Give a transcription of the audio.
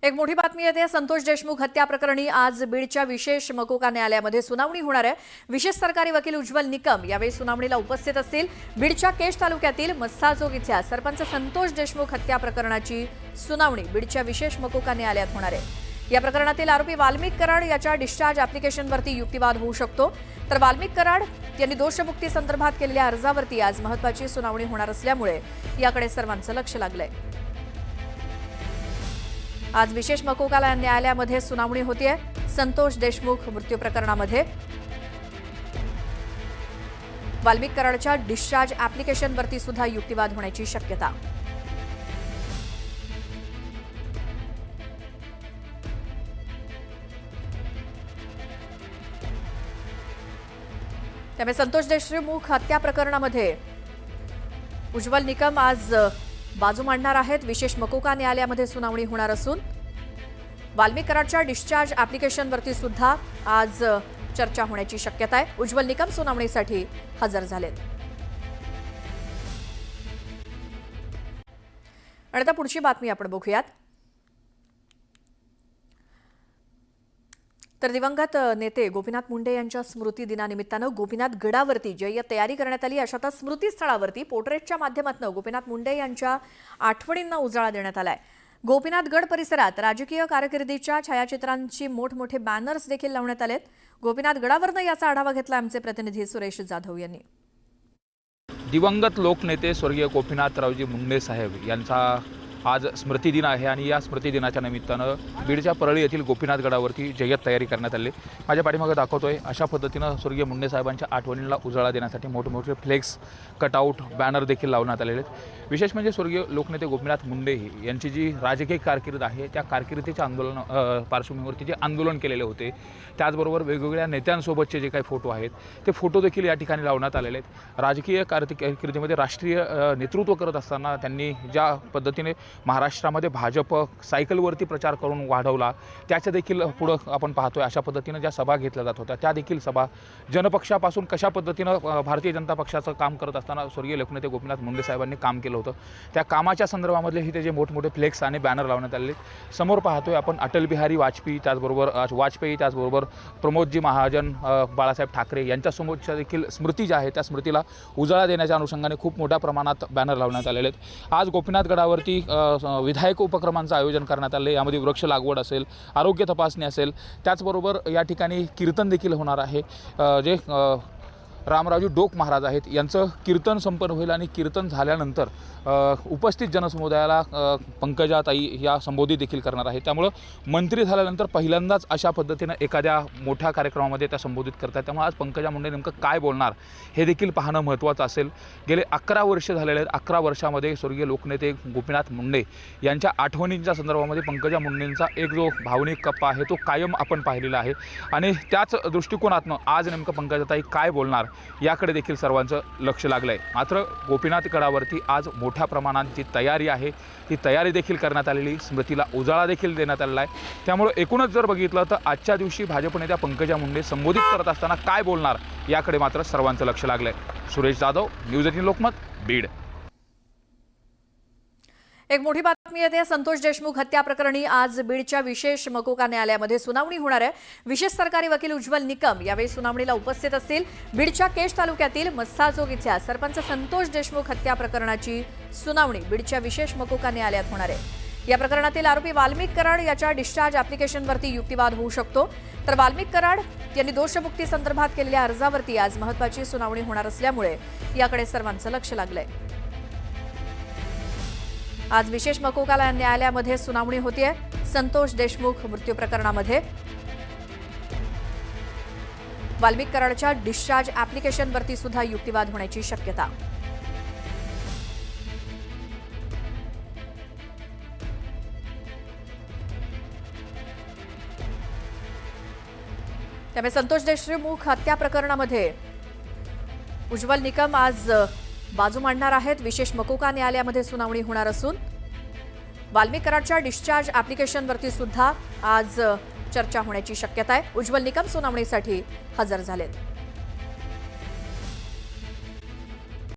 एक मोठी बातमी येते। संतोष देशमुख हत्या प्रकरणी आज बीडच्या विशेष मकोका न्यायालयामध्ये सुनावणी होणार आहे। विशेष सरकारी वकील उज्ज्वल निकम यावेळी सुनावणीला उपस्थित असतील। बीडच्या केश तालुक्यातील मस्साजोग इथल्या सरपंच संतोष देशमुख हत्या प्रकरणाची सुनावणी बीडच्या विशेष मकोका न्यायालयात होणार आहे। या प्रकरणातील आरोपी वाल्मिक कराड याच्या डिस्चार्ज ॲप्लिकेशनवरती युक्तिवाद होऊ शकतो। तर वाल्मिक कराड यांनी दोषमुक्ती संदर्भात केलेल्या अर्जावरती आज महत्त्वाची सुनावणी होणार असल्यामुळे याकडे सर्वांचं लक्ष लागलंय। आज विशेष मकोका न्यायालयामध्ये सुनावणी होतीये। संतोष देशमुख मृत्यू प्रकरणामध्ये वाल्मिक कराडच्या डिस्चार्ज ॲप्लिकेशनवरती सुद्धा युक्तिवाद होण्याची शक्यता। त्यामुळे संतोष देशमुख हत्या प्रकरणामध्ये उज्ज्वल निकम आज बाजू मांडणार आहेत। विशेष मकोका न्यायालयामध्ये सुनावणी होणार असून वाल्मिक कराडच्या डिस्चार्ज ॲप्लिकेशनवरती सुद्धा आज चर्चा होण्याची शक्यता आहे। उज्ज्वल निकम सुनावणीसाठी हजर झालेत। आणि आता पुढची बातमी आपण बघूयात। तर दिवंगत नेते गोपीनाथ मुंडे यांच्या स्मृती दिनानिमित्तानं गोपीनाथ गडावरती जय्यत तयारी करण्यात आली। अशातच स्मृतीस्थळावरती पोर्ट्रेटच्या माध्यमातून गोपीनाथ मुंडे यांच्या आठवणींना उजाळा देण्यात आलाय। गोपीनाथ गड परिसरात राजकीय कारकिर्दीच्या छायाचित्रांची मोठमोठे बॅनर्स देखील लावण्यात आलेत। गोपीनाथ गडावरनं याचा आढावा घेतला आमचे प्रतिनिधी सुरेश जाधव यांनी। दिवंगत लोकनेते स्वर्गीय गोपीनाथरावजी मुंडे साहेब यांचा आज स्मृती दिन आहे आणि या स्मृती दिनाच्या निमित्तानं बीडच्या परळी येथील गोपीनाथ गडावरती जय्यत तयारी करण्यात आली। माझ्या पाठीमागे दाखवतोय अशा पद्धतीनं स्वर्गीय मुंडे साहेबांच्या आठवणींना उजाळा देण्यासाठी मोठमोठे फ्लेक्स, कटआउट, बॅनर देखील लावण्यात आलेले आहेत। विशेष म्हणजे स्वर्गीय लोकनेते गोपीनाथ मुंडे यांची जी राजकीय कारकीर्द आहे त्या कारकिर्दीच्या पार्श्वभूमीवरती जे आंदोलन केलेले होते, त्याचबरोबर वेगवेगळ्या नेत्यांसोबतचे जे काही फोटो आहेत ते फोटो देखील या ठिकाणी लावण्यात आलेले आहेत। राजकीय कारकिर्दीमध्ये राष्ट्रीय नेतृत्व करत असताना त्यांनी ज्या पद्धतीने महाराष्ट्रामध्ये भाजप सायकलवरती प्रचार करून वाढवला, त्याच्या देखील पुढं आपण पाहतोय अशा पद्धतीनं ज्या सभा घेतल्या जात होत्या त्या देखील सभा जनपक्षापासून कशा पद्धतीनं भारतीय जनता पक्षाचं काम करत असताना स्वर्गीय लोकनेते गोपीनाथ मुंडे साहेबांनी काम केलं होतं, त्या कामाच्या संदर्भामधले हे जे मोठमोठे फ्लेक्स आणि बॅनर लावण्यात आलेले। समोर पाहतोय आपण अटल बिहारी वाजपेयी, त्याचबरोबर प्रमोदजी महाजन, बाळासाहेब ठाकरे यांच्यासमोरच्या देखील स्मृती ज्या आहे त्या स्मृतीला उजाळा देण्याच्या अनुषंगाने खूप मोठ्या प्रमाणात बॅनर लावण्यात आलेले आहेत। आज गोपीनाथ गडावरती विधायक उपक्रमांचं आयोजन करण्यात आले। यामध्ये वृक्ष लागवड असेल, आरोग्य तपासणी असेल, त्याचबरोबर या ठिकाणी कीर्तन देखील होणार आहे। जे रामरावजी डोक महाराज आहेत यांचं कीर्तन संपन्न होईल आणि कीर्तन झाल्यानंतर उपस्थित जनसमुदायाला पंकजाताई या संबोधित देखील करणार आहे। त्यामुळं मंत्री झाल्यानंतर पहिल्यांदाच अशा पद्धतीनं एखाद्या मोठ्या कार्यक्रमामध्ये त्या संबोधित करतात। त्यामुळे आज पंकजा मुंडे नेमकं काय बोलणार हे देखील पाहणं महत्त्वाचं असेल। गेले 11 वर्ष झालेले आहेत। 11 वर्षामध्ये स्वर्गीय लोकनेते गोपीनाथ मुंडे यांच्या आठवणींच्या संदर्भामध्ये पंकजा मुंडेंचा एक जो भावनिक कप्पा आहे तो कायम आपण पाहिलेला आहे आणि त्याच दृष्टिकोनातून आज नेमकं पंकजाताई काय बोलणार याकडे देखील सर्वांचं लक्ष लागलं आहे। मात्र गोपीनाथ गडावरती आज मोठ्या प्रमाणात जी तयारी आहे ती तयारी देखील करण्यात आलेली, स्मृतीला उजाळा देखील देण्यात आलेला आहे। त्यामुळे एकूणच जर बघितलं तर आजच्या दिवशी भाजप नेत्या पंकजा मुंडे संबोधित करत असताना काय बोलणार याकडे मात्र सर्वांचं लक्ष लागलं आहे। सुरेश जाधव, न्यूज 18 लोकमत, बीड। एक मोठी बातमी येते। संतोष देशमुख हत्या प्रकरणी आज बीडच्या विशेष मकोका न्यायालयामध्ये सुनावणी होणार आहे। विशेष सरकारी वकील उज्ज्वल निकम यावेळी सुनावणीला उपस्थित असतील। बीडच्या केश तालुक्यातील मस्साजोग इथल्या सरपंच संतोष देशमुख हत्या प्रकरणाची सुनावणी बीडच्या विशेष मकोका न्यायालयात होणार आहे। या प्रकरणातील आरोपी वाल्मिक कराड याच्या डिस्चार्ज ॲप्लिकेशनवरती युक्तिवाद होऊ शकतो। तर वाल्मिक कराड यांनी दोषमुक्ती संदर्भात केलेल्या अर्जावरती आज महत्त्वाची सुनावणी होणार असल्यामुळे याकडे सर्वांचं लक्ष लागलंय। आज विशेष मकोका न्यायालयामध्ये सुनावणी होतीये। संतोष देशमुख मृत्यू प्रकरणामध्ये वाल्मिक कराडच्या डिस्चार्ज ॲप्लिकेशनवरती सुद्धा युक्तिवाद होण्याची शक्यता। त्यामुळे संतोष देशमुख हत्या प्रकरणामध्ये उज्ज्वल निकम आज बाजू मांडणार आहेत। विशेष मकोका न्यायालयामध्ये सुनावणी होणार असून वाल्मिक कराडच्या डिस्चार्ज ॲप्लिकेशनवरती सुद्धा आज चर्चा होण्याची शक्यता आहे। उज्ज्वल निकम सुनावणीसाठी हजर झालेत।